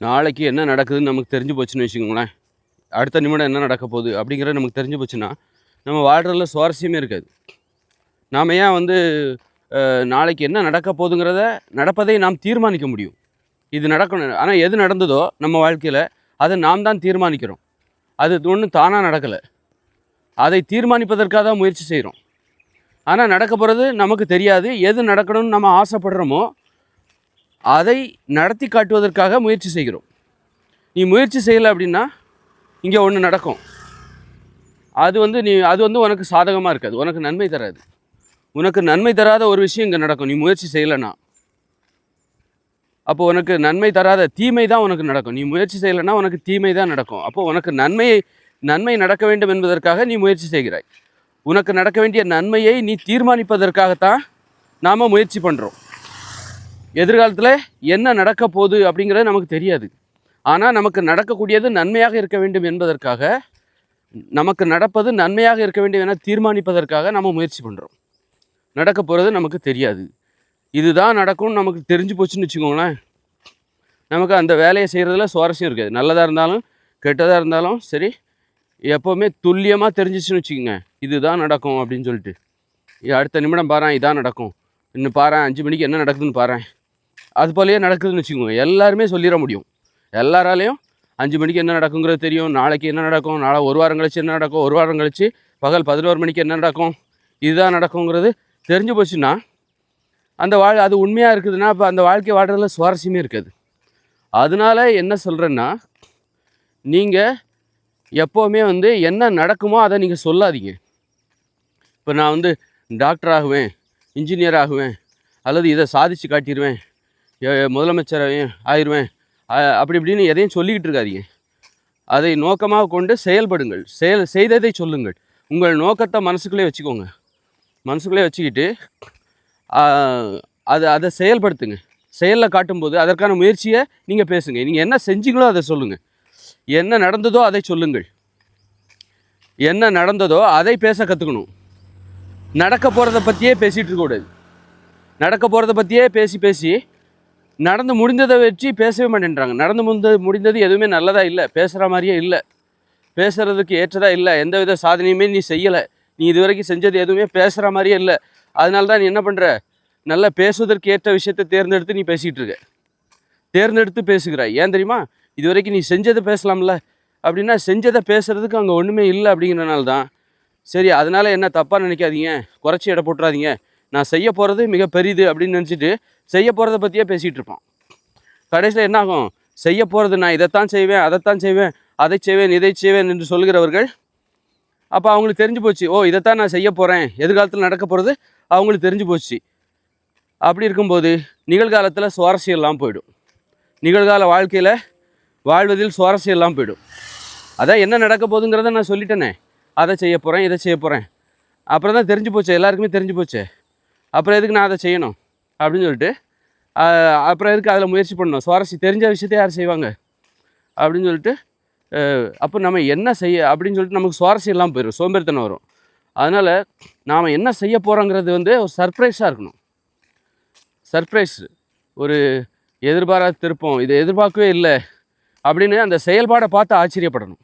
நாளைக்கு என்ன நடக்குதுன்னு நமக்கு தெரிஞ்சு போச்சுன்னு வச்சுக்கோங்களேன். அடுத்த நிமிடம் என்ன நடக்க போகுது அப்படிங்கிறது நமக்கு தெரிஞ்சு போச்சுன்னா, நம்ம வாழ்கிறதுல சுவாரஸ்யமே இருக்காது. நாம் ஏன் நாளைக்கு என்ன நடக்க போகுதுங்கிறத நடப்பதை நாம் தீர்மானிக்க முடியும். இது நடக்கணும். ஆனால் எது நடந்ததோ நம்ம வாழ்க்கையில் அதை நாம் தான் தீர்மானிக்கிறோம். அது ஒன்றும் தானாக நடக்கலை. அதை தீர்மானிப்பதற்காக தான் முயற்சி செய்கிறோம். ஆனால் நடக்க போகிறது நமக்கு தெரியாது. எது நடக்கணும்னு நம்ம ஆசைப்படுறோமோ அதை நடத்தி காட்டுவதற்காக முயற்சி செய்கிறோம். நீ முயற்சி செய்யலை அப்படின்னா இங்கே ஒன்று நடக்கும். அது உனக்கு சாதகமாக இருக்காது, உனக்கு நன்மை தராது. உனக்கு நன்மை தராத ஒரு விஷயம் இங்கே நடக்கும். நீ முயற்சி செய்யலைன்னா அப்போ உனக்கு நன்மை தராத தீமை தான் உனக்கு நடக்கும். நீ முயற்சி செய்யலைன்னா உனக்கு தீமை தான் நடக்கும். அப்போ உனக்கு நன்மை நடக்க வேண்டும் என்பதற்காக நீ முயற்சி செய்கிறாய். உனக்கு நடக்க வேண்டிய நன்மையை நீ தீர்மானிப்பதற்காகத்தான் நாம் முயற்சி பண்ணுறோம். எதிர்காலத்தில் என்ன நடக்க போகுது அப்படிங்கிறது நமக்கு தெரியாது. ஆனால் நமக்கு நடக்கக்கூடியது நன்மையாக இருக்க வேண்டும் என்பதற்காக, நமக்கு நடப்பது நன்மையாக இருக்க வேண்டும் என தீர்மானிப்பதற்காக நம்ம முயற்சி பண்ணுறோம். நடக்க போகிறது நமக்கு தெரியாது. இதுதான் நடக்கும்னு நமக்கு தெரிஞ்சு போச்சுன்னு வச்சுக்கோங்களேன், நமக்கு அந்த வேலையை செய்கிறதுல சுவாரஸ்யம் இருக்காது. நல்லதாக இருந்தாலும் கெட்டதாக இருந்தாலும் சரி, எப்போவுமே துல்லியமாக தெரிஞ்சிச்சுன்னு வச்சுக்கோங்க, இதுதான் நடக்கும் அப்படின்னு சொல்லிட்டு. அடுத்த நிமிடம் பாறேன் இதான் நடக்கும், இன்னும் பாறேன் 5 மணிக்கு என்ன நடக்குதுன்னு பாறேன், அது போலயே நடக்குதுன்னு வச்சுக்கோங்க. எல்லாருமே சொல்லிட முடியும். எல்லாராலையும் 5 மணிக்கு என்ன நடக்குங்கிறது தெரியும், நாளைக்கு என்ன நடக்கும், நாளை ஒரு வாரம் கழிச்சு என்ன நடக்கும், ஒரு வாரம் கழிச்சு பகல் 11 மணிக்கு என்ன நடக்கும், இதுதான் நடக்குங்கிறது தெரிஞ்சு போச்சுன்னா அது உண்மையாக இருக்குதுன்னா அப்போ அந்த வாழ்க்கை வாழ்கிறதுல சுவாரஸ்யமே இருக்காது. அதனால என்ன சொல்கிறேன்னா, நீங்கள் எப்போவுமே என்ன நடக்குமோ அதை நீங்கள் சொல்லாதீங்க. இப்போ நான் டாக்டர் ஆகுவேன், இன்ஜினியர் ஆகுவேன், அல்லது இதை சாதித்து காட்டிடுவேன், முதலமைச்சர் ஆயிடுவேன், அப்படி இப்படின்னு எதையும் சொல்லிக்கிட்டு இருக்காதீங்க. அதை நோக்கமாக கொண்டு செயல்படுங்கள். செய்ததை சொல்லுங்கள். உங்கள் நோக்கத்தை மனசுக்குள்ளே வச்சுக்கோங்க. மனசுக்குள்ளே வச்சுக்கிட்டு அதை செயல்படுத்துங்க. செயலில் காட்டும்போது அதற்கான முயற்சியை நீங்கள் பேசுங்க. நீங்கள் என்ன செஞ்சீங்களோ அதை சொல்லுங்கள். என்ன நடந்ததோ அதை சொல்லுங்கள். என்ன நடந்ததோ அதை பேச கற்றுக்கணும். நடக்க போகிறத பற்றியே பேசிகிட்டு இருக்கக்கூடாது. நடக்க போகிறத பற்றியே பேசி நடந்து முடிந்ததை வச்சு பேசவே மாட்டேன்றாங்க. நடந்து முடிந்தது எதுவுமே நல்லதாக இல்லை, பேசுகிற மாதிரியே இல்லை, பேசுகிறதுக்கு ஏற்றதாக இல்லை, எந்த வித சாதனையுமே நீ செய்யலை, நீ இதுவரைக்கும் செஞ்சது எதுவுமே பேசுகிற மாதிரியே இல்லை. அதனால தான் நீ என்ன பண்ணுற, நல்லா பேசுவதற்கு ஏற்ற விஷயத்தை தேர்ந்தெடுத்து நீ பேசிகிட்டு இருக்க, தேர்ந்தெடுத்து பேசுகிறாய். ஏன் தெரியுமா, இது வரைக்கும் நீ செஞ்சதை பேசலாம்ல, அப்படின்னா செஞ்சதை பேசுகிறதுக்கு அங்கே ஒன்றுமே இல்லை அப்படிங்கிறனால தான். சரி, அதனால் என்ன தப்பாக நினைக்காதீங்க, குறைச்சி எடை போட்டுறாதீங்க, நான் செய்ய போகிறது மிக பெரிது அப்படின்னு நினச்சிட்டு செய்ய போகிறத பற்றியே பேசிகிட்டு இருப்பான். கடைசியில் என்ன ஆகும், செய்ய போகிறது நான் இதைத்தான் செய்வேன், அதைத்தான் செய்வேன், அதை செய்வேன், இதை செய்வேன் என்று சொல்கிறவர்கள், அப்போ அவங்களுக்கு தெரிஞ்சு போச்சு, ஓ இதைத்தான் நான் செய்ய போகிறேன், எதிர்காலத்தில் நடக்க போகிறது அவங்களுக்கு தெரிஞ்சு போச்சு. அப்படி இருக்கும்போது நிகழ்காலத்தில் சுவாரஸ்யம் எல்லாம் போயிடும். நிகழ்கால வாழ்க்கையில் வாழ்வதில் சுவாரஸ்யம் எல்லாம் போயிடும். அதான் என்ன நடக்க போகுதுங்கிறத நான் சொல்லிட்டேனே, அதை செய்ய போகிறேன், இதை செய்ய போகிறேன், அப்புறம் தான் தெரிஞ்சு போச்சு, எல்லாருக்குமே தெரிஞ்சு போச்சு, அப்புறம் எதுக்கு நான் அதை செய்யணும் அப்படின்னு சொல்லிட்டு அப்புறம் எதுக்கு அதில் முயற்சி பண்ணணும், சுவாரஸ்யம் தெரிஞ்ச விஷயத்தை யார் செய்வாங்க அப்படின்னு சொல்லிட்டு அப்போ நம்ம என்ன செய்ய அப்படின்னு சொல்லிட்டு நமக்கு சுவாரஸ்யம் இல்லாமல் போயிடும், சோம்பேறித்தனம் வரும். அதனால் நாம் என்ன செய்ய போகிறோங்கிறது ஒரு சர்ப்ரைஸாக இருக்கணும். சர்ப்ரைஸ், ஒரு எதிர்பாராத திருப்பம், இதை எதிர்பார்க்கவே இல்லை அப்படின்னு அந்த செயல்பாடை பார்த்து ஆச்சரியப்படணும்.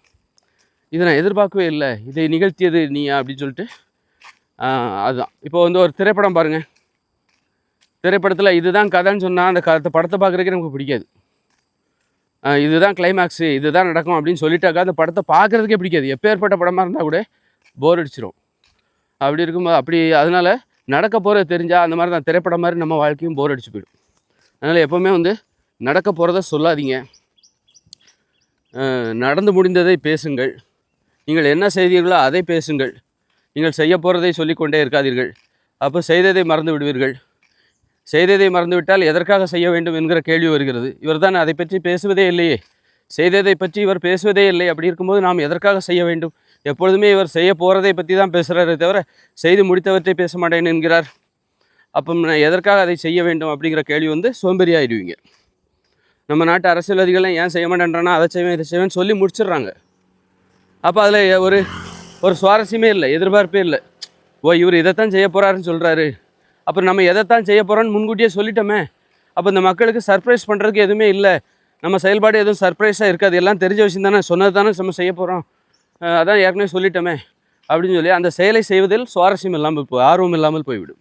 இதை நான் எதிர்பார்க்கவே இல்லை, இதை நிகழ்த்தியது நீயா அப்படின்னு சொல்லிட்டு. அதுதான் இப்போ ஒரு திரைப்படம் பாருங்கள். திரைப்படத்தில் இதுதான் கதைன்னு சொன்னால் அந்த படத்தை பார்க்குறதுக்கே நமக்கு பிடிக்காது. இதுதான் கிளைமேக்ஸு, இதுதான் நடக்கும் அப்படின்னு சொல்லிட்டாக்கா அந்த படத்தை பார்க்குறதுக்கே பிடிக்காது. எப்பேற்பட்ட படமாக இருந்தால் கூட போர் அடிச்சிடும். அப்படி இருக்கும்போது அதனால் நடக்க போகிறது தெரிஞ்சால் அந்த மாதிரி தான் திரைப்படம் மாதிரி நம்ம வாழ்க்கையும் போர் அடிச்சு போயிடும். அதனால் எப்போவுமே நடக்க போகிறத சொல்லாதீங்க, நடந்து முடிந்ததை பேசுங்கள். நீங்கள் என்ன செய்தீர்களோ அதை பேசுங்கள். நீங்கள் செய்ய போகிறதை சொல்லிக்கொண்டே இருக்காதீர்கள். அப்போ செய்ததை மறந்து விடுவீர்கள். செய்ததை மறந்துவிட்டால் எதற்காக செய்ய வேண்டும் என்கிற கேள்வி வருகிறது. இவர் தான் அதை பற்றி பேசுவதே இல்லையே, செய்ததை பற்றி இவர் பேசுவதே இல்லை. அப்படி இருக்கும்போது நாம் எதற்காக செய்ய வேண்டும்? எப்பொழுதுமே இவர் செய்ய போகிறதை பற்றி தான் பேசுகிறாரே தவிர செய்து முடித்தவற்றை பேச மாட்டேன் என்கிறார். அப்போ நான் எதற்காக அதை செய்ய வேண்டும் அப்படிங்கிற கேள்வி சோம்பேறி ஆகிடுவீங்க. நம்ம நாட்டு அரசியல்வாதிகள்லாம் ஏன் செய்ய மாட்டேன்றானா, அதை செய்வேன் இதை செய்வேன்னு சொல்லி முடிச்சிடுறாங்க. அப்போ அதில் ஒரு சுவாரஸ்யமே இல்லை, எதிர்பார்ப்பே இல்லை. ஓ இவர் இதைத்தான் செய்ய போகிறாருன்னு சொல்கிறாரு, அப்புறம் நம்ம எதைத்தான் செய்ய போகிறோன்னு முன்கூட்டியே சொல்லிட்டோமே, அப்போ இந்த மக்களுக்கு சர்ப்ரைஸ் பண்ணுறதுக்கு எதுவுமே இல்லை, நம்ம செயல்பாடு எதுவும் சர்ப்ரைஸாக இருக்காது, எல்லாம் தெரிஞ்ச விஷயம் தானே, சொன்னது தானே நம்ம செய்ய போகிறோம், அதான் ஏற்கனவே சொல்லிட்டோமே அப்படின்னு சொல்லி அந்த செயலை செய்வதில் சுவாரஸ்யம் இல்லாமல் ஆர்வம் இல்லாமல் போய்விடும்.